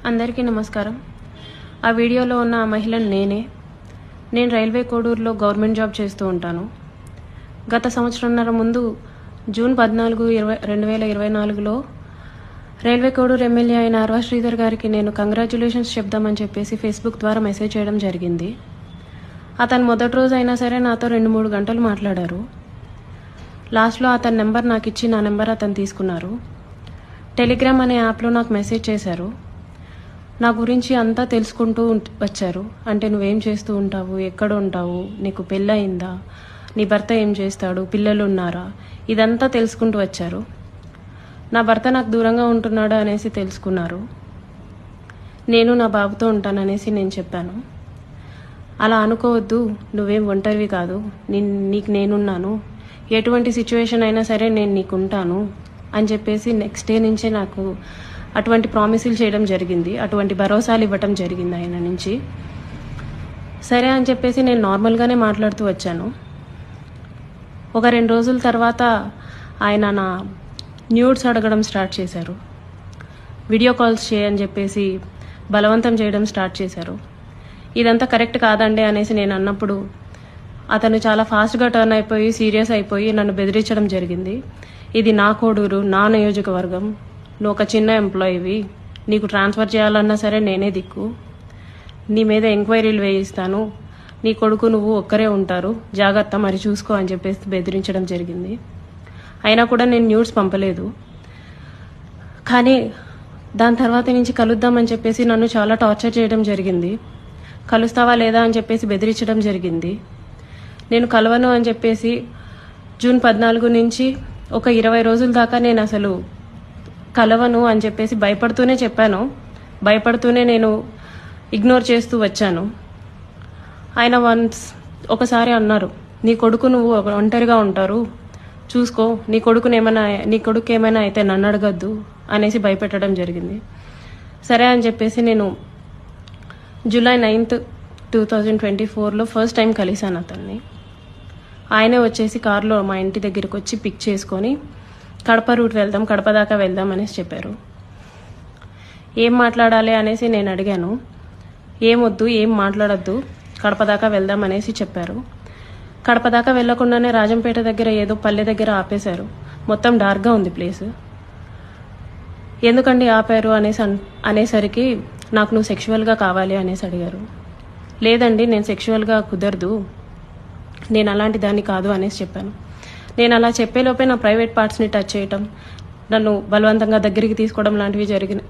అందరికీ నమస్కారం. ఆ వీడియోలో ఉన్న ఆ మహిళను నేను రైల్వే కోడూరులో గవర్నమెంట్ జాబ్ చేస్తూ ఉంటాను. గత సంవత్సరంన్నర ముందు జూన్ 14, 2024లో రైల్వే కోడూరు ఎమ్మెల్యే అయిన అర్వా శ్రీధర్ గారికి నేను కంగ్రాచ్యులేషన్స్ చెప్దామని చెప్పేసి ఫేస్బుక్ ద్వారా మెసేజ్ చేయడం జరిగింది. అతను మొదటి రోజు అయినా సరే నాతో 2-3 గంటలు మాట్లాడారు. లాస్ట్లో అతని నెంబర్ నాకు ఇచ్చి నా నెంబర్ అతను తీసుకున్నారు. టెలిగ్రామ్ అనే యాప్లో నాకు మెసేజ్ చేశారు. నా గురించి అంతా తెలుసుకుంటూ వచ్చారు. అంటే నువ్వేం చేస్తూ ఉంటావు, ఎక్కడ ఉంటావు, నీకు పెళ్ళయిందా, నీ భర్త ఏం చేస్తాడు, పిల్లలు ఉన్నారా, ఇదంతా తెలుసుకుంటూ వచ్చారు. నా భర్త నాకు దూరంగా ఉంటున్నాడు అనేసి తెలుసుకున్నారు. నేను నా బాబుతో ఉంటాననేసి నేను చెప్పాను. అలా అనుకోవద్దు, నువ్వేం ఒంటరివి కాదు, నీకు నేనున్నాను, ఎటువంటి సిచ్యువేషన్ అయినా సరే నేను నీకు ఉంటాను అని చెప్పేసి నెక్స్ట్ డే నుంచే నాకు అటువంటి ప్రామిసులు చేయడం జరిగింది. అటువంటి భరోసాలు ఇవ్వటం జరిగింది ఆయన నుంచి. సరే అని చెప్పేసి నేను నార్మల్గానే మాట్లాడుతూ వచ్చాను. ఒక 2 రోజుల తర్వాత ఆయన నా న్యూడ్స్ అడగడం స్టార్ట్ చేశారు. వీడియో కాల్స్ చేయని చెప్పేసి బలవంతం చేయడం స్టార్ట్ చేశారు. ఇదంతా కరెక్ట్ కాదండి అనేసి నేను అన్నప్పుడు అతను చాలా ఫాస్ట్గా టర్న్ అయిపోయి సీరియస్ అయిపోయి నన్ను బెదిరించడం జరిగింది. ఇది నా కోడూరు, నా నియోజకవర్గం, నువ్వు ఒక చిన్న ఎంప్లాయీవి, నీకు ట్రాన్స్ఫర్ చేయాలన్నా సరే నేనే దిక్కు, నీ మీద ఎంక్వైరీలు వేయిస్తాను, నీ కొడుకు నువ్వు ఒక్కరే ఉంటారు, జాగ్రత్త మరి చూసుకో అని చెప్పేసి బెదిరించడం జరిగింది. అయినా కూడా నేను న్యూస్ పంపలేదు. కానీ దాని తర్వాత నుంచి కలుద్దామని చెప్పేసి నన్ను చాలా టార్చర్ చేయడం జరిగింది. కలుస్తావా లేదా అని చెప్పేసి బెదిరించడం జరిగింది. నేను కలవను అని చెప్పేసి జూన్ 14 నుంచి ఒక 20 రోజుల దాకా నేను అసలు కలవను అని చెప్పేసి భయపడుతూనే చెప్పాను. భయపడుతూనే నేను ఇగ్నోర్ చేస్తూ వచ్చాను. ఆయన ఒకసారి అన్నారు, నీ కొడుకు నువ్వు ఒంటరిగా ఉంటారు, చూసుకో, నీ కొడుకు ఏమైనా అయితే నన్ను అడగద్దు అనేసి భయపెట్టడం జరిగింది. సరే అని చెప్పేసి నేను జూలై 9, 2024లో ఫస్ట్ టైం కలిశాను అతన్ని. ఆయనే వచ్చేసి కారులో మా ఇంటి దగ్గరికి వచ్చి పిక్ చేసుకొని కడప రూట్ వెళ్దాం, కడప దాకా వెళ్దాం అనేసి చెప్పారు. ఏం మాట్లాడాలి అనేసి నేను అడిగాను. ఏమొద్దు, ఏం మాట్లాడద్దు, కడప దాకా వెళ్దాం అనేసి చెప్పారు. కడప దాకా వెళ్లకుండానే రాజంపేట దగ్గర ఏదో పల్లె దగ్గర ఆపేశారు. మొత్తం డార్క్గా ఉంది ప్లేస్. ఎందుకండి ఆపారు అనేసరికి నాకు నువ్వు సెక్షువల్గా కావాలి అనేసి అడిగారు. లేదండి, నేను సెక్షువల్గా కుదరదు, నేను అలాంటి దాన్ని కాదు అనేసి చెప్పాను. నేను అలా చెప్పేలోపే నా ప్రైవేట్ పార్ట్స్ని టచ్ చేయటం, నన్ను బలవంతంగా దగ్గరికి తీసుకోవడం లాంటివి జరిగినాయి.